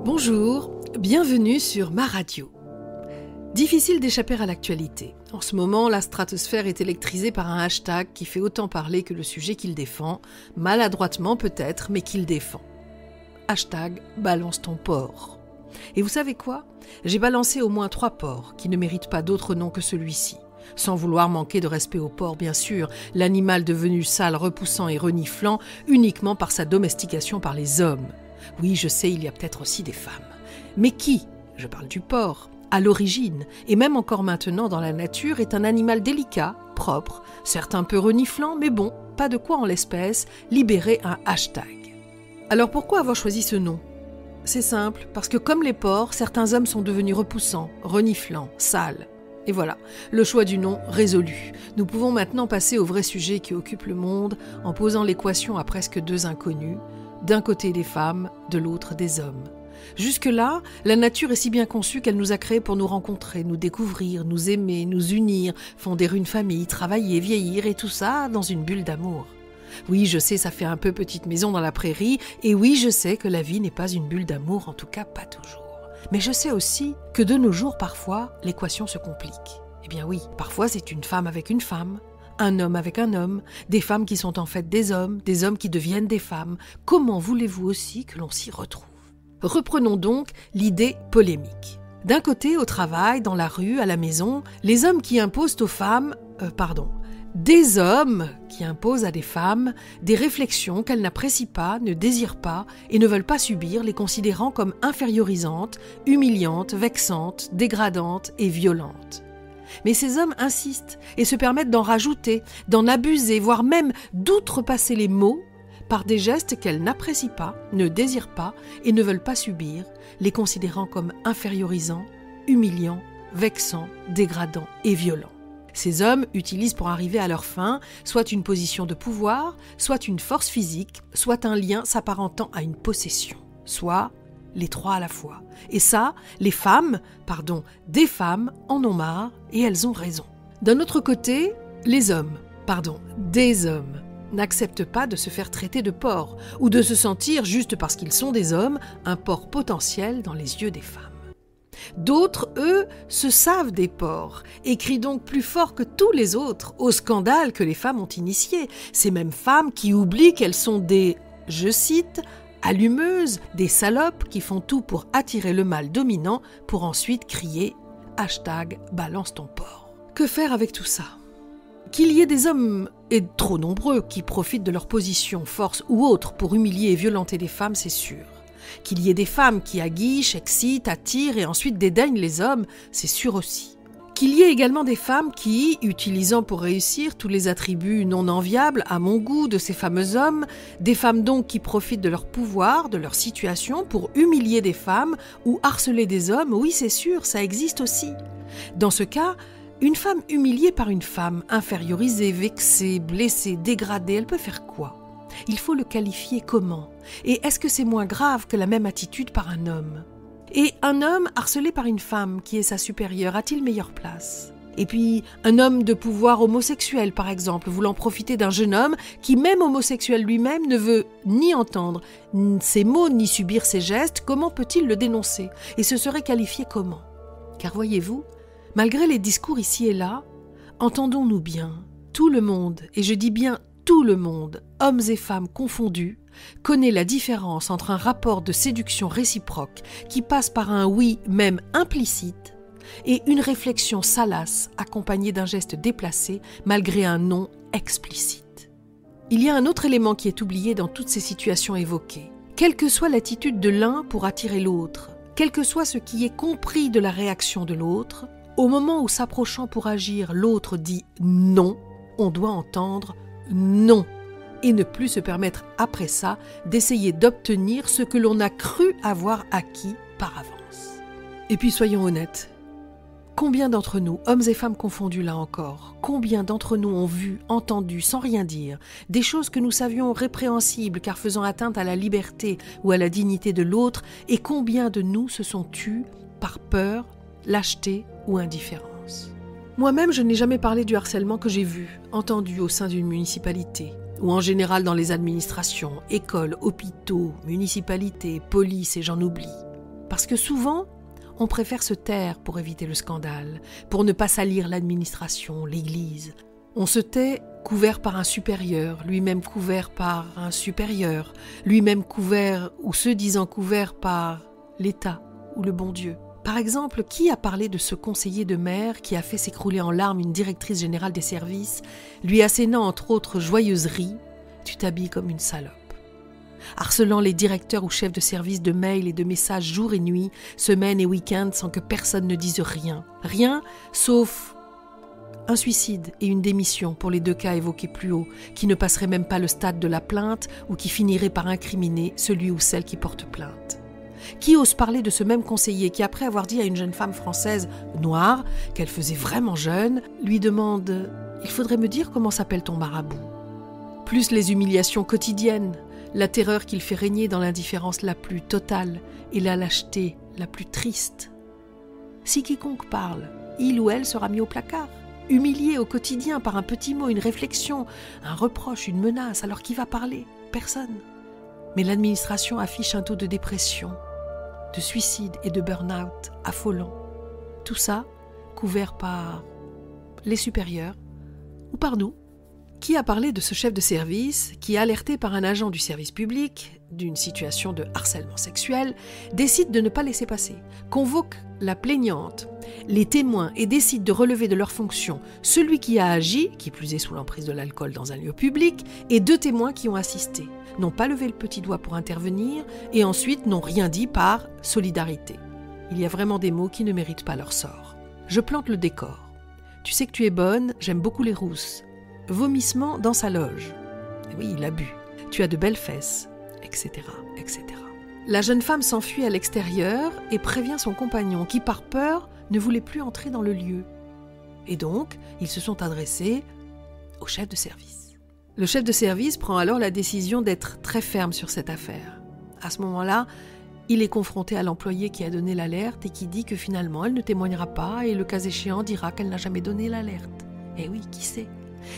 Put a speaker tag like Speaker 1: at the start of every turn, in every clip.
Speaker 1: Bonjour, bienvenue sur ma radio. Difficile d'échapper à l'actualité. En ce moment, la stratosphère est électrisée par un hashtag qui fait autant parler que le sujet qu'il défend, maladroitement peut-être, mais qu'il défend. Hashtag balance ton porc. Et vous savez quoi ? J'ai balancé au moins 3 porcs qui ne méritent pas d'autre nom que celui-ci. Sans vouloir manquer de respect au porc, bien sûr, l'animal devenu sale, repoussant et reniflant uniquement par sa domestication par les hommes. Oui, je sais, il y a peut-être aussi des femmes. Mais qui, je parle du porc, à l'origine, et même encore maintenant dans la nature, est un animal délicat, propre, certes un peu reniflant, mais bon, pas de quoi en l'espèce libérer un hashtag. Alors pourquoi avoir choisi ce nom ? C'est simple, parce que comme les porcs, certains hommes sont devenus repoussants, reniflants, sales. Et voilà, le choix du nom résolu. Nous pouvons maintenant passer au vrai sujet qui occupe le monde en posant l'équation à presque 2 inconnus, d'un côté des femmes, de l'autre des hommes. Jusque-là, la nature est si bien conçue qu'elle nous a créés pour nous rencontrer, nous découvrir, nous aimer, nous unir, fonder une famille, travailler, vieillir et tout ça dans une bulle d'amour. Oui, je sais, ça fait un peu petite maison dans la prairie, et oui, je sais que la vie n'est pas une bulle d'amour, en tout cas pas toujours. Mais je sais aussi que de nos jours, parfois, l'équation se complique. Eh bien oui, parfois c'est une femme avec une femme, un homme avec un homme, des femmes qui sont en fait des hommes qui deviennent des femmes. Comment voulez-vous aussi que l'on s'y retrouve ? Reprenons donc l'idée polémique. D'un côté, au travail, dans la rue, à la maison, les hommes qui imposent aux femmes, des hommes qui imposent à des femmes des réflexions qu'elles n'apprécient pas, ne désirent pas et ne veulent pas subir, les considérant comme infériorisantes, humiliantes, vexantes, dégradantes et violentes. Mais ces hommes insistent et se permettent d'en rajouter, d'en abuser, voire même d'outrepasser les mots par des gestes qu'elles n'apprécient pas, ne désirent pas et ne veulent pas subir, les considérant comme infériorisants, humiliants, vexants, dégradants et violents. Ces hommes utilisent pour arriver à leur fin soit une position de pouvoir, soit une force physique, soit un lien s'apparentant à une possession, soit les 3 à la fois. Et ça, des femmes en ont marre et elles ont raison. D'un autre côté, des hommes n'acceptent pas de se faire traiter de porc ou de se sentir, juste parce qu'ils sont des hommes, un porc potentiel dans les yeux des femmes. D'autres, eux, se savent des porcs et crient donc plus fort que tous les autres au scandale que les femmes ont initié. Ces mêmes femmes qui oublient qu'elles sont des, je cite, allumeuses, des salopes qui font tout pour attirer le mâle dominant pour ensuite crier hashtag balance ton porc. Que faire avec tout ça ? Qu'il y ait des hommes, et trop nombreux, qui profitent de leur position, force ou autre pour humilier et violenter les femmes, c'est sûr. Qu'il y ait des femmes qui aguichent, excitent, attirent et ensuite dédaignent les hommes, c'est sûr aussi. Qu'il y ait également des femmes qui, utilisant pour réussir tous les attributs non enviables à mon goût de ces fameux hommes, des femmes donc qui profitent de leur pouvoir, de leur situation pour humilier des femmes ou harceler des hommes, oui c'est sûr, ça existe aussi. Dans ce cas, une femme humiliée par une femme, infériorisée, vexée, blessée, dégradée, elle peut faire quoi ? Il faut le qualifier comment ? Et est-ce que c'est moins grave que la même attitude par un homme ? Et un homme harcelé par une femme qui est sa supérieure a-t-il meilleure place ? Et puis, un homme de pouvoir homosexuel, par exemple, voulant profiter d'un jeune homme qui, même homosexuel lui-même, ne veut ni entendre ses mots ni subir ses gestes, comment peut-il le dénoncer ? Et ce serait qualifié comment ? Car voyez-vous, malgré les discours ici et là, entendons-nous bien, tout le monde, et je dis bien tout le monde, hommes et femmes confondus, connaît la différence entre un rapport de séduction réciproque qui passe par un oui même implicite et une réflexion salace accompagnée d'un geste déplacé malgré un non explicite. Il y a un autre élément qui est oublié dans toutes ces situations évoquées. Quelle que soit l'attitude de l'un pour attirer l'autre, quel que soit ce qui est compris de la réaction de l'autre, au moment où s'approchant pour agir, l'autre dit non, on doit entendre non, et ne plus se permettre après ça d'essayer d'obtenir ce que l'on a cru avoir acquis par avance. Et puis soyons honnêtes, combien d'entre nous, hommes et femmes confondus là encore, combien d'entre nous ont vu, entendu, sans rien dire, des choses que nous savions répréhensibles car faisant atteinte à la liberté ou à la dignité de l'autre, et combien de nous se sont tus par peur, lâcheté ou indifférence. Moi-même, je n'ai jamais parlé du harcèlement que j'ai vu, entendu au sein d'une municipalité, ou en général dans les administrations, écoles, hôpitaux, municipalités, police et j'en oublie. Parce que souvent, on préfère se taire pour éviter le scandale, pour ne pas salir l'administration, l'Église. On se tait couvert par un supérieur, lui-même couvert par un supérieur, lui-même couvert ou se disant couvert par l'État ou le bon Dieu. Par exemple, qui a parlé de ce conseiller de maire qui a fait s'écrouler en larmes une directrice générale des services, lui assénant entre autres joyeuseries « Tu t'habilles comme une salope ». Harcelant les directeurs ou chefs de service de mails et de messages jour et nuit, semaine et week-end sans que personne ne dise rien. Rien, sauf un suicide et une démission pour les 2 cas évoqués plus haut, qui ne passeraient même pas le stade de la plainte ou qui finiraient par incriminer celui ou celle qui porte plainte. Qui ose parler de ce même conseiller qui, après avoir dit à une jeune femme française noire qu'elle faisait vraiment jeune, lui demande « Il faudrait me dire comment s'appelle ton marabout ?» Plus les humiliations quotidiennes, la terreur qu'il fait régner dans l'indifférence la plus totale et la lâcheté la plus triste. Si quiconque parle, il ou elle sera mis au placard, humilié au quotidien par un petit mot, une réflexion, un reproche, une menace. Alors qui va parler ? Personne. Mais l'administration affiche un taux de dépression, de suicide et de burn-out affolant. Tout ça couvert par les supérieurs ou par nous. Qui a parlé de ce chef de service qui, alerté par un agent du service public d'une situation de harcèlement sexuel, décide de ne pas laisser passer, convoque la plaignante, les témoins et décide de relever de leurs fonctions celui qui a agi, qui plus est sous l'emprise de l'alcool dans un lieu public, et 2 témoins qui ont assisté, n'ont pas levé le petit doigt pour intervenir et ensuite n'ont rien dit par solidarité. Il y a vraiment des mots qui ne méritent pas leur sort. Je plante le décor. Tu sais que tu es bonne, j'aime beaucoup les rousses. Vomissement dans sa loge. Oui, il a bu. Tu as de belles fesses, etc., etc. La jeune femme s'enfuit à l'extérieur et prévient son compagnon qui, par peur, ne voulait plus entrer dans le lieu. Et donc, ils se sont adressés au chef de service. Le chef de service prend alors la décision d'être très ferme sur cette affaire. À ce moment-là, il est confronté à l'employé qui a donné l'alerte et qui dit que finalement, elle ne témoignera pas et le cas échéant dira qu'elle n'a jamais donné l'alerte. Eh oui, qui sait ?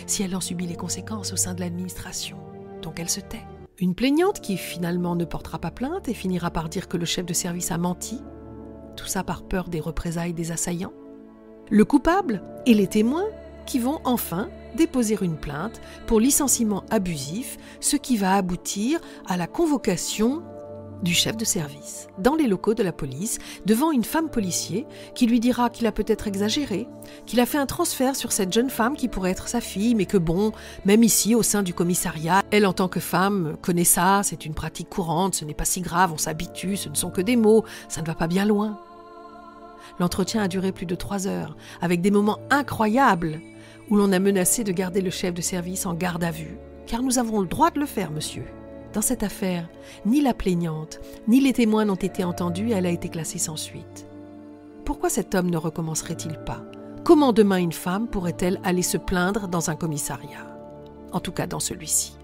Speaker 1: Si elle en subit les conséquences au sein de l'administration. Donc elle se tait. Une plaignante qui finalement ne portera pas plainte et finira par dire que le chef de service a menti. Tout ça par peur des représailles des assaillants. Le coupable et les témoins qui vont enfin déposer une plainte pour licenciement abusif, ce qui va aboutir à la convocation du chef de service, dans les locaux de la police, devant une femme policier qui lui dira qu'il a peut-être exagéré, qu'il a fait un transfert sur cette jeune femme qui pourrait être sa fille, mais que bon, même ici, au sein du commissariat, elle en tant que femme connaît ça, c'est une pratique courante, ce n'est pas si grave, on s'habitue, ce ne sont que des mots, ça ne va pas bien loin. L'entretien a duré plus de 3 heures, avec des moments incroyables où l'on a menacé de garder le chef de service en garde à vue, car nous avons le droit de le faire, monsieur. Dans cette affaire, ni la plaignante, ni les témoins n'ont été entendus et elle a été classée sans suite. Pourquoi cet homme ne recommencerait-il pas ? Comment demain une femme pourrait-elle aller se plaindre dans un commissariat ? En tout cas dans celui-ci.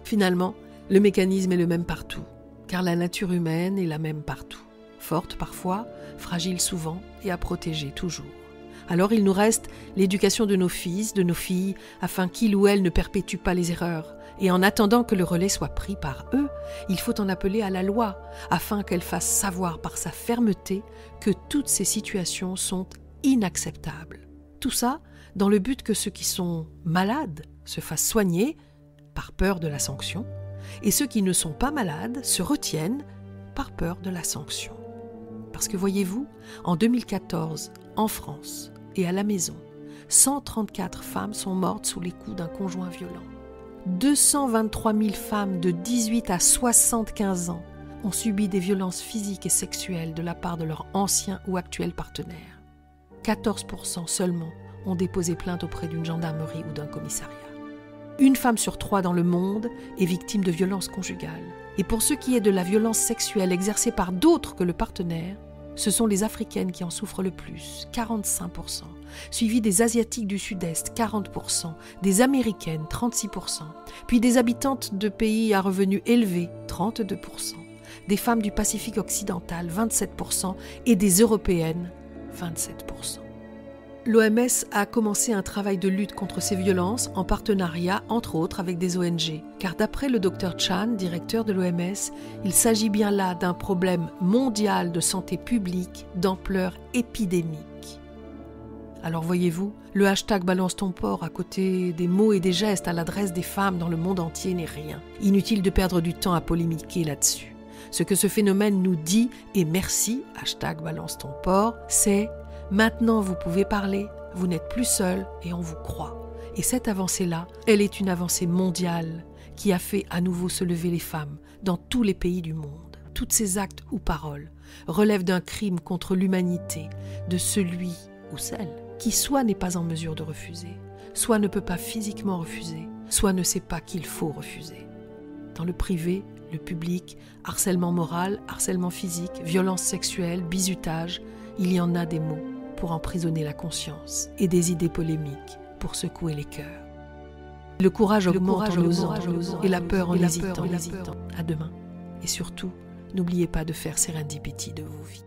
Speaker 1: Finalement, le mécanisme est le même partout, car la nature humaine est la même partout. Forte parfois, fragile souvent et à protéger toujours. Alors il nous reste l'éducation de nos fils, de nos filles, afin qu'ils ou elles ne perpétuent pas les erreurs. Et en attendant que le relais soit pris par eux, il faut en appeler à la loi, afin qu'elle fasse savoir par sa fermeté que toutes ces situations sont inacceptables. Tout ça dans le but que ceux qui sont malades se fassent soigner par peur de la sanction, et ceux qui ne sont pas malades se retiennent par peur de la sanction. Parce que voyez-vous, en 2014, en France et à la maison, 134 femmes sont mortes sous les coups d'un conjoint violent. 223 000 femmes de 18 à 75 ans ont subi des violences physiques et sexuelles de la part de leur ancien ou actuel partenaire. 14% seulement ont déposé plainte auprès d'une gendarmerie ou d'un commissariat. 1 femme sur 3 dans le monde est victime de violences conjugales. Et pour ce qui est de la violence sexuelle exercée par d'autres que le partenaire, ce sont les Africaines qui en souffrent le plus, 45%, suivies des Asiatiques du Sud-Est, 40%, des Américaines, 36%, puis des habitantes de pays à revenus élevés, 32%, des femmes du Pacifique occidental, 27%, et des Européennes, 27%. L'OMS a commencé un travail de lutte contre ces violences en partenariat, entre autres, avec des ONG. Car d'après le Dr Chan, directeur de l'OMS, il s'agit bien là d'un problème mondial de santé publique d'ampleur épidémique. Alors voyez-vous, le hashtag Balance ton porc à côté des mots et des gestes à l'adresse des femmes dans le monde entier n'est rien. Inutile de perdre du temps à polémiquer là-dessus. Ce que ce phénomène nous dit, et merci, hashtag Balance ton porc, c'est « Maintenant vous pouvez parler, vous n'êtes plus seul et on vous croit ». Et cette avancée-là, elle est une avancée mondiale qui a fait à nouveau se lever les femmes dans tous les pays du monde. Tous ces actes ou paroles relèvent d'un crime contre l'humanité, de celui ou celle qui soit n'est pas en mesure de refuser, soit ne peut pas physiquement refuser, soit ne sait pas qu'il faut refuser. Dans le privé, le public, harcèlement moral, harcèlement physique, violence sexuelle, bizutage, il y en a des mots pour emprisonner la conscience et des idées polémiques pour secouer les cœurs. Le courage augmente en osant et la peur en hésitant. À demain. Et surtout, n'oubliez pas de faire Serendipity de vos vies.